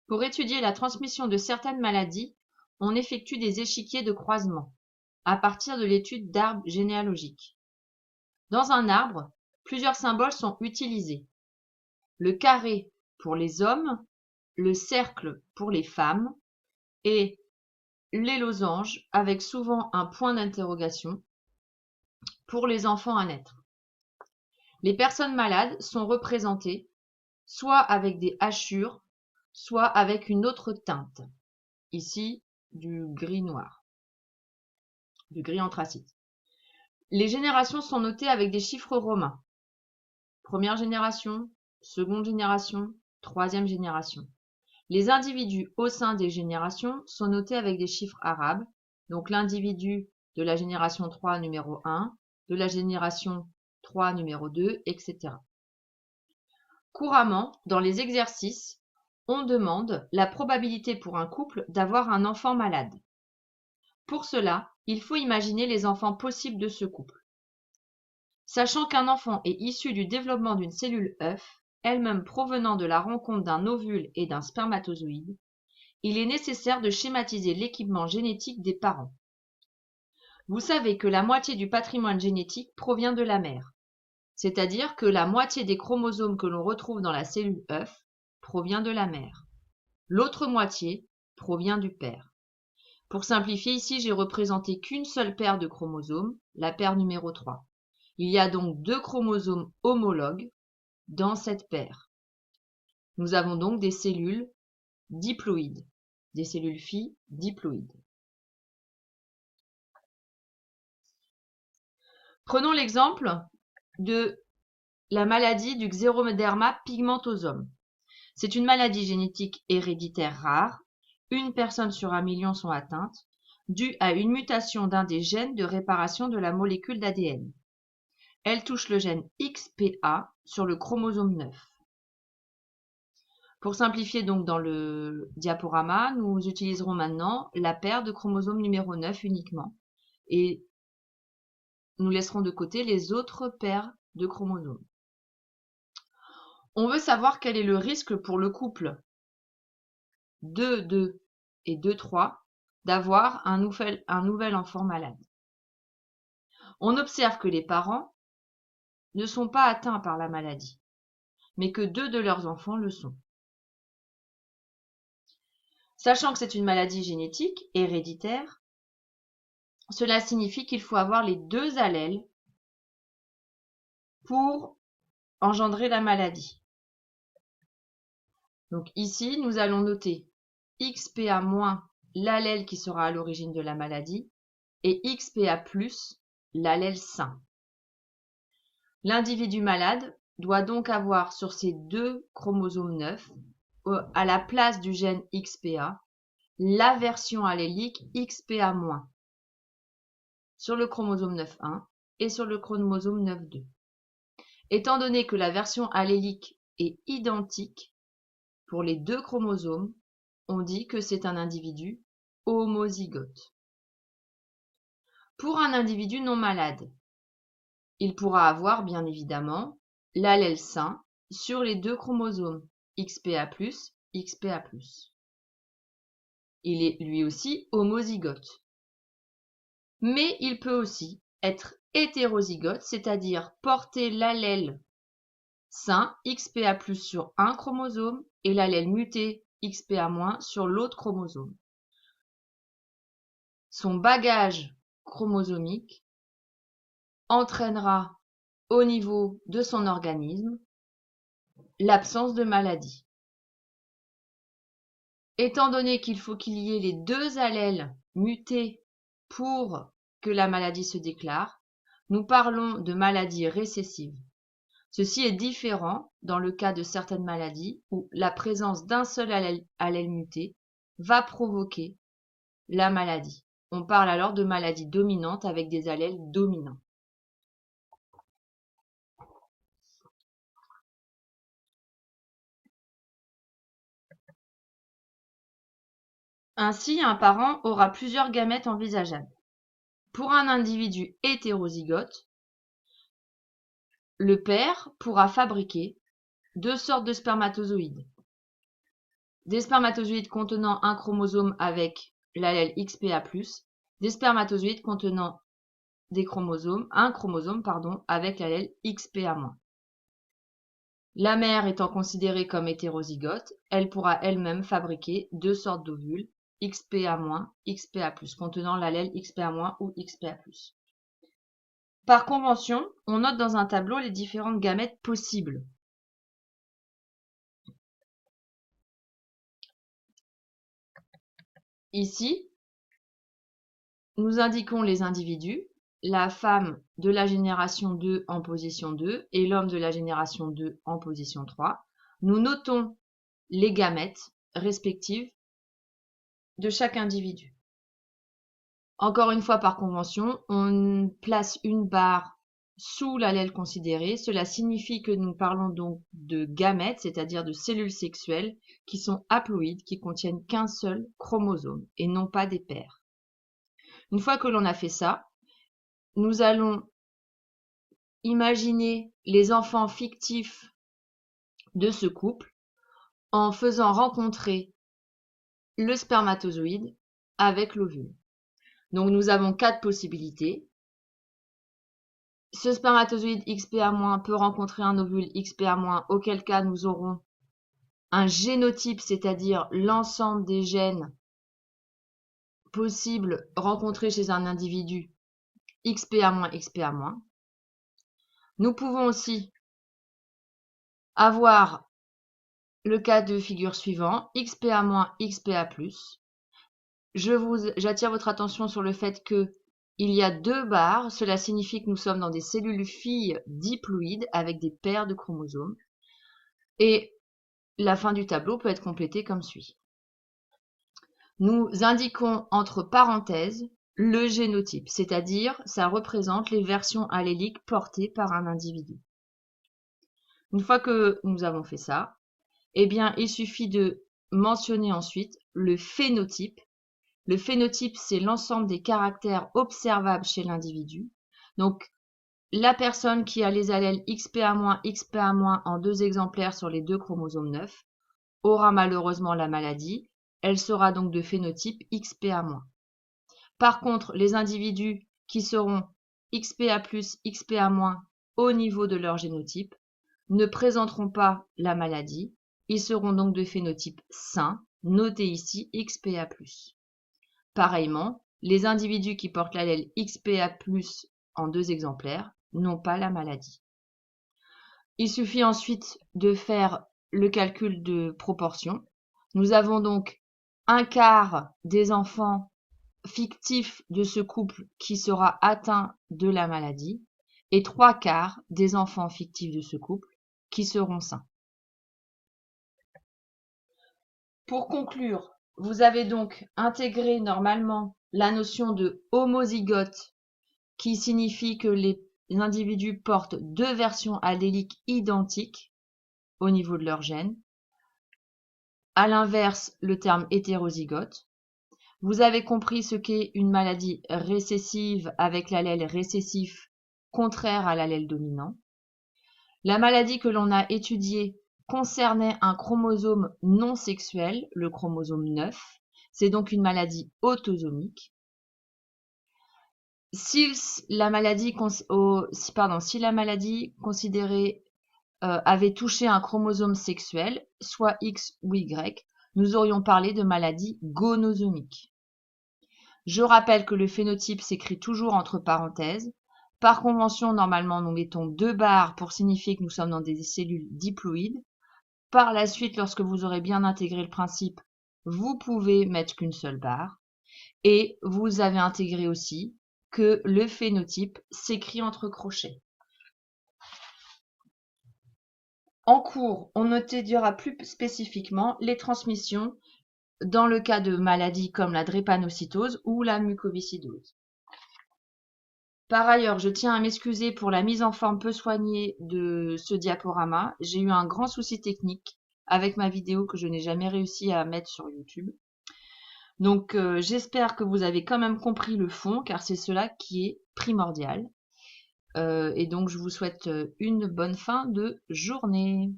Pour étudier la transmission de certaines maladies, on effectue des échiquiers de croisement, à partir de l'étude d'arbres généalogiques. Dans un arbre, plusieurs symboles sont utilisés. Le carré pour les hommes, le cercle pour les femmes et les losanges avec souvent un point d'interrogation pour les enfants à naître. Les personnes malades sont représentées soit avec des hachures, soit avec une autre teinte, ici du gris noir, du gris anthracite. Les générations sont notées avec des chiffres romains. Première génération, seconde génération, troisième génération. Les individus au sein des générations sont notés avec des chiffres arabes, donc l'individu de la génération 3 numéro 1, de la génération 3 numéro 2, etc. Couramment, dans les exercices, on demande la probabilité pour un couple d'avoir un enfant malade. Pour cela, il faut imaginer les enfants possibles de ce couple. Sachant qu'un enfant est issu du développement d'une cellule œuf, elle-même provenant de la rencontre d'un ovule et d'un spermatozoïde, il est nécessaire de schématiser l'équipement génétique des parents. Vous savez que la moitié du patrimoine génétique provient de la mère, c'est-à-dire que la moitié des chromosomes que l'on retrouve dans la cellule œuf provient de la mère. L'autre moitié provient du père. Pour simplifier, ici, j'ai représenté qu'une seule paire de chromosomes, la paire numéro 3. Il y a donc 2 chromosomes homologues dans cette paire. Nous avons donc des cellules diploïdes, des cellules filles diploïdes. Prenons l'exemple de la maladie du xéroderma pigmentosum. C'est une maladie génétique héréditaire rare. Une personne sur 1 million sont atteintes, due à une mutation d'un des gènes de réparation de la molécule d'ADN. Elle touche le gène XPA sur le chromosome 9. Pour simplifier donc dans le diaporama, nous utiliserons maintenant la paire de chromosome numéro 9 uniquement et nous laisserons de côté les autres paires de chromosomes. On veut savoir quel est le risque pour le couple 2-2 et 2-3 d'avoir un nouvel enfant malade. On observe que les parents ne sont pas atteints par la maladie, mais que 2 de leurs enfants le sont. Sachant que c'est une maladie génétique, héréditaire, cela signifie qu'il faut avoir les 2 allèles pour engendrer la maladie. Donc ici, nous allons noter XPA- l'allèle qui sera à l'origine de la maladie et XPA+, l'allèle sain. L'individu malade doit donc avoir sur ses 2 chromosomes 9, à la place du gène XPA, la version allélique XPA-, sur le chromosome 9.1 et sur le chromosome 9.2. Étant donné que la version allélique est identique pour les 2 chromosomes, on dit que c'est un individu homozygote. Pour un individu non malade, il pourra avoir bien évidemment l'allèle sain sur les 2 chromosomes XPA+, XPA+. Il est lui aussi homozygote. Mais il peut aussi être hétérozygote, c'est-à-dire porter l'allèle sain XPA+ sur un chromosome et l'allèle muté XPA- sur l'autre chromosome. Son bagage chromosomique entraînera au niveau de son organisme l'absence de maladie. Étant donné qu'il faut qu'il y ait les 2 allèles mutés pour que la maladie se déclare, nous parlons de maladie récessive. Ceci est différent dans le cas de certaines maladies où la présence d'un seul allèle muté va provoquer la maladie. On parle alors de maladie dominante avec des allèles dominants. Ainsi, un parent aura plusieurs gamètes envisageables. Pour un individu hétérozygote, le père pourra fabriquer 2 sortes de spermatozoïdes. des spermatozoïdes contenant un chromosome avec l'allèle XPA+, des spermatozoïdes contenant un chromosome avec l'allèle XPA-. La mère étant considérée comme hétérozygote, elle pourra elle-même fabriquer deux sortes d'ovules, XPA-, XPA+, contenant l'allèle XPA- ou XPA+. Par convention, on note dans un tableau les différentes gamètes possibles. Ici, nous indiquons les individus, la femme de la génération 2 en position 2 et l'homme de la génération 2 en position 3. Nous notons les gamètes respectives de chaque individu. Encore une fois, par convention, on place une barre sous l'allèle considéré. Cela signifie que nous parlons donc de gamètes, c'est-à-dire de cellules sexuelles qui sont haploïdes, qui contiennent qu'un seul chromosome et non pas des paires. Une fois que l'on a fait ça, nous allons imaginer les enfants fictifs de ce couple en faisant rencontrer le spermatozoïde avec l'ovule. Donc nous avons 4 possibilités. Ce spermatozoïde XPA- peut rencontrer un ovule XPA-, auquel cas nous aurons un génotype, c'est-à-dire l'ensemble des gènes possibles rencontrés chez un individu XPA-, XPA-. Nous pouvons aussi avoir le cas de figure suivant, XPA-, XPA+. J'attire votre attention sur le fait que il y a 2 barres, cela signifie que nous sommes dans des cellules filles diploïdes avec des paires de chromosomes. Et la fin du tableau peut être complétée comme suit. Nous indiquons entre parenthèses le génotype, c'est-à-dire ça représente les versions alléliques portées par un individu. Une fois que nous avons fait ça, eh bien, il suffit de mentionner ensuite le phénotype. Le phénotype, c'est l'ensemble des caractères observables chez l'individu. Donc, la personne qui a les allèles XPA-, XPA- en 2 exemplaires sur les 2 chromosomes 9 aura malheureusement la maladie. Elle sera donc de phénotype XPA-. Par contre, les individus qui seront XPA+, XPA- au niveau de leur génotype ne présenteront pas la maladie. Ils seront donc de phénotype sain, noté ici XPA+. Pareillement, les individus qui portent l'allèle XPA+, en 2 exemplaires n'ont pas la maladie. Il suffit ensuite de faire le calcul de proportion. Nous avons donc un quart des enfants fictifs de ce couple qui sera atteint de la maladie et 3 quarts des enfants fictifs de ce couple qui seront sains. Pour conclure, vous avez donc intégré normalement la notion de homozygote qui signifie que les individus portent 2 versions alléliques identiques au niveau de leur gène. À l'inverse, le terme hétérozygote. Vous avez compris ce qu'est une maladie récessive avec l'allèle récessif contraire à l'allèle dominant. La maladie que l'on a étudiée concernait un chromosome non sexuel, le chromosome 9. C'est donc une maladie autosomique. Si la maladie considérée avait touché un chromosome sexuel, soit X ou Y, nous aurions parlé de maladie gonosomique. Je rappelle que le phénotype s'écrit toujours entre parenthèses. Par convention, normalement, nous mettons 2 barres pour signifier que nous sommes dans des cellules diploïdes. Par la suite, lorsque vous aurez bien intégré le principe, vous pouvez mettre qu'une seule barre. Et vous avez intégré aussi que le phénotype s'écrit entre crochets. En cours, on étudiera plus spécifiquement les transmissions dans le cas de maladies comme la drépanocytose ou la mucoviscidose. Par ailleurs, je tiens à m'excuser pour la mise en forme peu soignée de ce diaporama. J'ai eu un grand souci technique avec ma vidéo que je n'ai jamais réussi à mettre sur YouTube. Donc j'espère que vous avez quand même compris le fond, car c'est cela qui est primordial. Et donc je vous souhaite une bonne fin de journée.